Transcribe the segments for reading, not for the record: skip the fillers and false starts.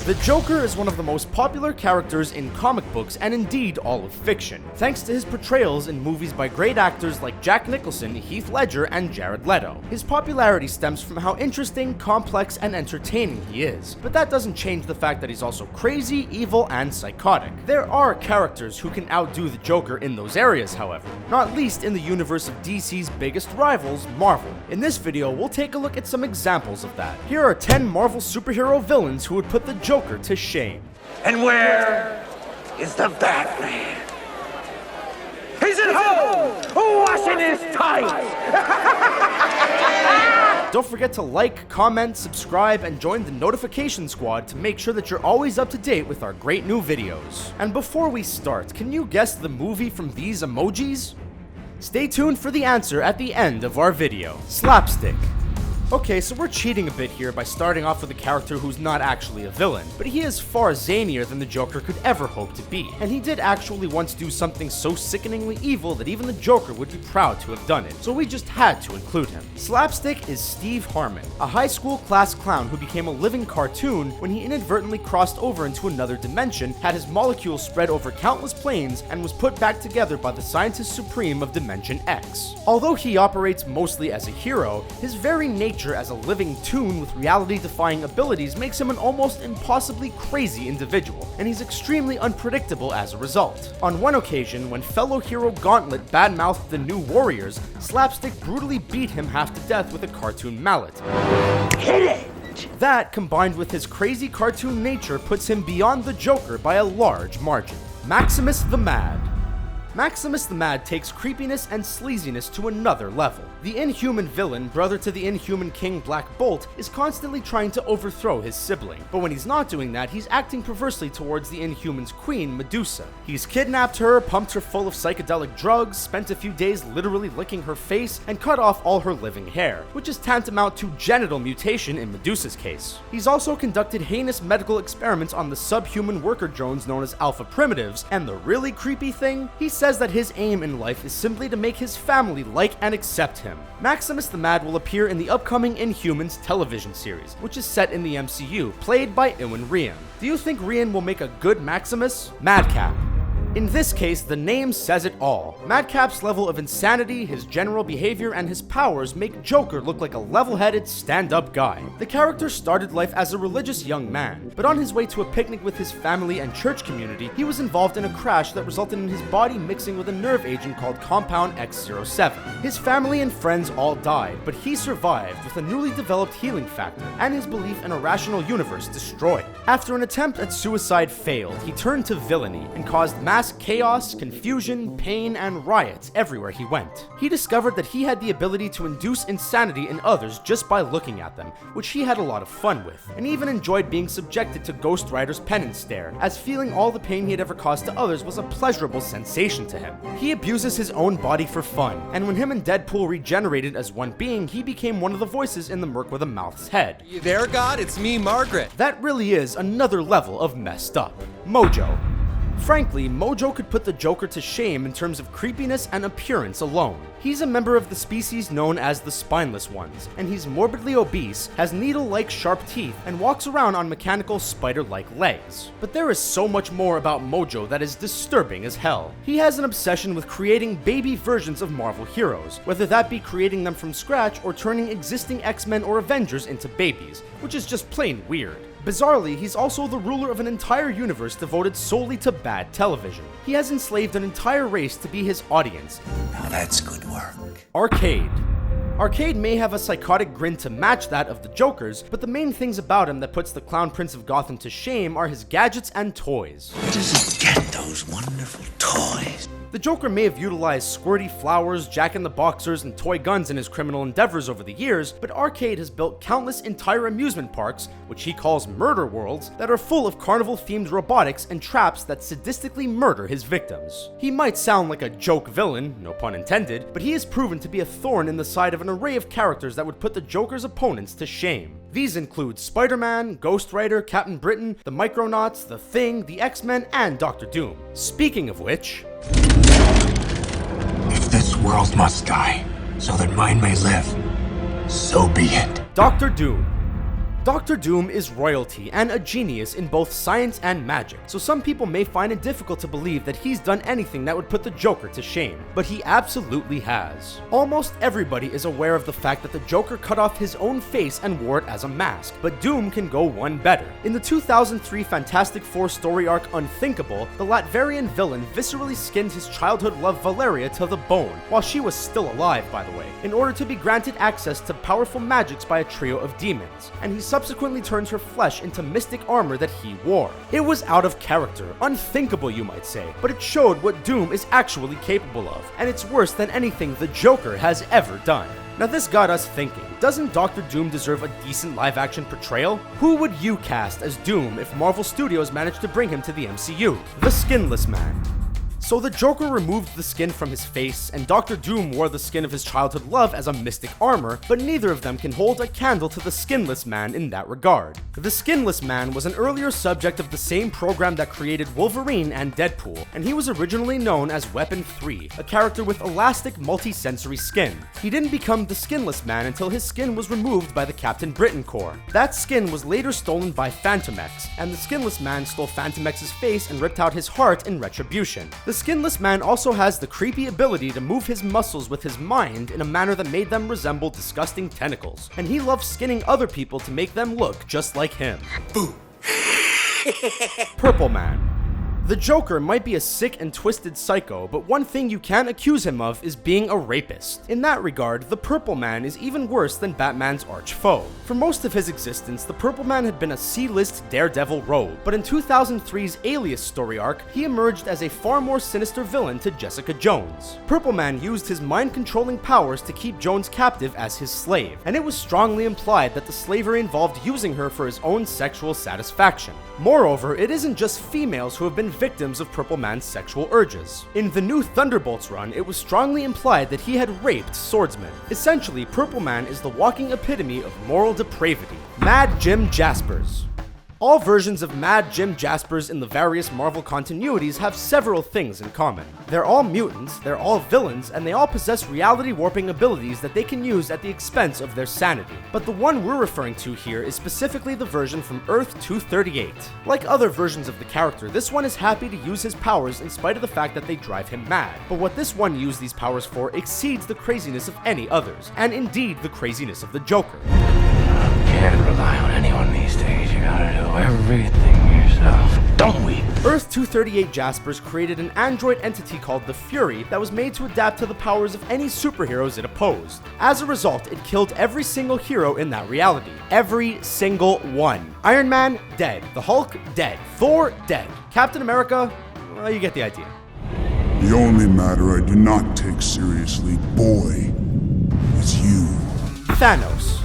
The Joker is one of the most popular characters in comic books and indeed all of fiction, thanks to his portrayals in movies by great actors like Jack Nicholson, Heath Ledger, and Jared Leto. His popularity stems from how interesting, complex, and entertaining he is, but that doesn't change the fact that he's also crazy, evil, and psychotic. There are characters who can outdo the Joker in those areas, however, not least in the universe of DC's biggest rivals, Marvel. In this video, we'll take a look at some examples of that. Here are 10 Marvel superhero villains who would put the Joker to shame. And where is the Batman? He's at home, washing his tights. Don't forget to like, comment, subscribe, and join the notification squad to make sure that you're always up to date with our great new videos. And before we start, can you guess the movie from these emojis? Stay tuned for the answer at the end of our video. Slapstick. Okay, so we're cheating a bit here by starting off with a character who's not actually a villain, but he is far zanier than the Joker could ever hope to be, and he did actually once do something so sickeningly evil that even the Joker would be proud to have done it, so we just had to include him. Slapstick is Steve Harmon, a high school class clown who became a living cartoon when he inadvertently crossed over into another dimension, had his molecules spread over countless planes, and was put back together by the Scientist Supreme of Dimension X. Although he operates mostly as a hero, his very nature as a living toon with reality-defying abilities makes him an almost impossibly crazy individual, and he's extremely unpredictable as a result. On one occasion, when fellow hero Gauntlet badmouthed the New Warriors, Slapstick brutally beat him half to death with a cartoon mallet. Hit it! That, combined with his crazy cartoon nature, puts him beyond the Joker by a large margin. Maximus the Mad. Maximus the Mad takes creepiness and sleaziness to another level. The inhuman villain, brother to the inhuman King Black Bolt, is constantly trying to overthrow his sibling, but when he's not doing that, he's acting perversely towards the Inhuman's queen, Medusa. He's kidnapped her, pumped her full of psychedelic drugs, spent a few days literally licking her face, and cut off all her living hair, which is tantamount to genital mutation in Medusa's case. He's also conducted heinous medical experiments on the subhuman worker drones known as Alpha Primitives, and the really creepy thing? He says that his aim in life is simply to make his family like and accept him. Maximus the Mad will appear in the upcoming Inhumans television series, which is set in the MCU, played by Ewan Ryan. Do you think Ryan will make a good Maximus? Madcap. In this case, the name says it all. Madcap's level of insanity, his general behavior, and his powers make Joker look like a level-headed, stand-up guy. The character started life as a religious young man, but on his way to a picnic with his family and church community, he was involved in a crash that resulted in his body mixing with a nerve agent called Compound X07. His family and friends all died, but he survived with a newly developed healing factor, and his belief in a rational universe destroyed. After an attempt at suicide failed, he turned to villainy and caused mass chaos, confusion, pain, and riots everywhere he went. He discovered that he had the ability to induce insanity in others just by looking at them, which he had a lot of fun with, and even enjoyed being subjected to Ghost Rider's penance stare, as feeling all the pain he had ever caused to others was a pleasurable sensation to him. He abuses his own body for fun, and when him and Deadpool regenerated as one being, he became one of the voices in the Merc with a Mouth's head. You there, God? It's me, Margaret. That really is another level of messed up. Mojo. Frankly, Mojo could put the Joker to shame in terms of creepiness and appearance alone. He's a member of the species known as the Spineless Ones, and he's morbidly obese, has needle-like sharp teeth, and walks around on mechanical spider-like legs. But there is so much more about Mojo that is disturbing as hell. He has an obsession with creating baby versions of Marvel heroes, whether that be creating them from scratch or turning existing X-Men or Avengers into babies, which is just plain weird. Bizarrely, he's also the ruler of an entire universe devoted solely to bad television. He has enslaved an entire race to be his audience. Now that's good work. Arcade. Arcade may have a psychotic grin to match that of the Joker's, but the main things about him that puts the Clown Prince of Gotham to shame are his gadgets and toys. Where does he get those wonderful toys? The Joker may have utilized squirty flowers, jack-in-the-boxers, and toy guns in his criminal endeavors over the years, but Arcade has built countless entire amusement parks, which he calls murder worlds, that are full of carnival-themed robotics and traps that sadistically murder his victims. He might sound like a joke villain, no pun intended, but he has proven to be a thorn in the side of an array of characters that would put the Joker's opponents to shame. These include Spider-Man, Ghost Rider, Captain Britain, the Micronauts, The Thing, the X-Men, and Dr. Doom. Speaking of which... If this world must die, so that mine may live, so be it. Dr. Doom. Dr. Doom is royalty and a genius in both science and magic, so some people may find it difficult to believe that he's done anything that would put the Joker to shame, but he absolutely has. Almost everybody is aware of the fact that the Joker cut off his own face and wore it as a mask, but Doom can go one better. In the 2003 Fantastic Four story arc Unthinkable, the Latvian villain viscerally skinned his childhood love Valeria to the bone, while she was still alive, by the way, in order to be granted access to powerful magics by a trio of demons, and he subsequently turned her flesh into mystic armor that he wore. It was out of character, unthinkable you might say, but it showed what Doom is actually capable of, and it's worse than anything the Joker has ever done. Now this got us thinking, doesn't Dr. Doom deserve a decent live-action portrayal? Who would you cast as Doom if Marvel Studios managed to bring him to the MCU? The Skinless Man. So the Joker removed the skin from his face, and Dr. Doom wore the skin of his childhood love as a mystic armor, but neither of them can hold a candle to the Skinless Man in that regard. The Skinless Man was an earlier subject of the same program that created Wolverine and Deadpool, and he was originally known as Weapon 3, a character with elastic multi-sensory skin. He didn't become the Skinless Man until his skin was removed by the Captain Britain Corps. That skin was later stolen by Phantom X, and the Skinless Man stole Phantom X's face and ripped out his heart in retribution. The Skinless Man also has the creepy ability to move his muscles with his mind in a manner that made them resemble disgusting tentacles, and he loves skinning other people to make them look just like him. Boo! Purple Man. The Joker might be a sick and twisted psycho, but one thing you can't accuse him of is being a rapist. In that regard, the Purple Man is even worse than Batman's arch foe. For most of his existence, the Purple Man had been a C-list daredevil rogue, but in 2003's Alias story arc, he emerged as a far more sinister villain to Jessica Jones. Purple Man used his mind-controlling powers to keep Jones captive as his slave, and it was strongly implied that the slavery involved using her for his own sexual satisfaction. Moreover, it isn't just females who have been victims of Purple Man's sexual urges. In the new Thunderbolts run, it was strongly implied that he had raped swordsmen. Essentially, Purple Man is the walking epitome of moral depravity. Mad Jim Jaspers. All versions of Mad Jim Jaspers in the various Marvel continuities have several things in common. They're all mutants, they're all villains, and they all possess reality warping abilities that they can use at the expense of their sanity. But the one we're referring to here is specifically the version from Earth 238. Like other versions of the character, this one is happy to use his powers in spite of the fact that they drive him mad. But what this one used these powers for exceeds the craziness of any others, and indeed the craziness of the Joker. Can't rely on anyone these days. You gotta do everything yourself, don't we? Earth 238 Jaspers created an android entity called the Fury that was made to adapt to the powers of any superheroes it opposed. As a result, it killed every single hero in that reality. Every single one. Iron Man, dead. The Hulk, dead. Thor, dead. Captain America, well, you get the idea. The only matter I do not take seriously, boy, is you. Thanos.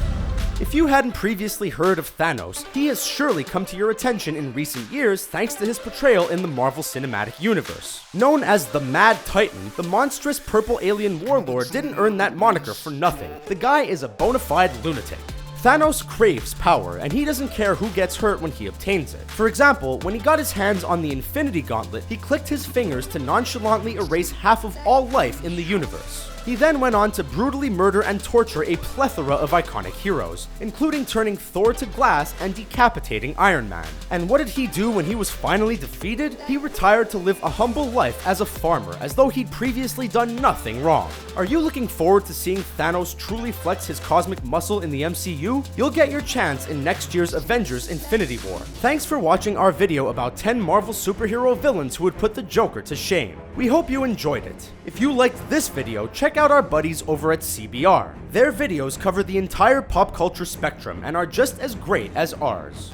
If you hadn't previously heard of Thanos, he has surely come to your attention in recent years thanks to his portrayal in the Marvel Cinematic Universe. Known as the Mad Titan, the monstrous purple alien warlord didn't earn that moniker for nothing. The guy is a bona fide lunatic. Thanos craves power, and he doesn't care who gets hurt when he obtains it. For example, when he got his hands on the Infinity Gauntlet, he clicked his fingers to nonchalantly erase half of all life in the universe. He then went on to brutally murder and torture a plethora of iconic heroes, including turning Thor to glass and decapitating Iron Man. And what did he do when he was finally defeated? He retired to live a humble life as a farmer, as though he'd previously done nothing wrong. Are you looking forward to seeing Thanos truly flex his cosmic muscle in the MCU? You'll get your chance in next year's Avengers Infinity War. Thanks for watching our video about 10 Marvel superhero villains who would put the Joker to shame. We hope you enjoyed it. If you liked this video, check out our buddies over at CBR. Their videos cover the entire pop culture spectrum and are just as great as ours.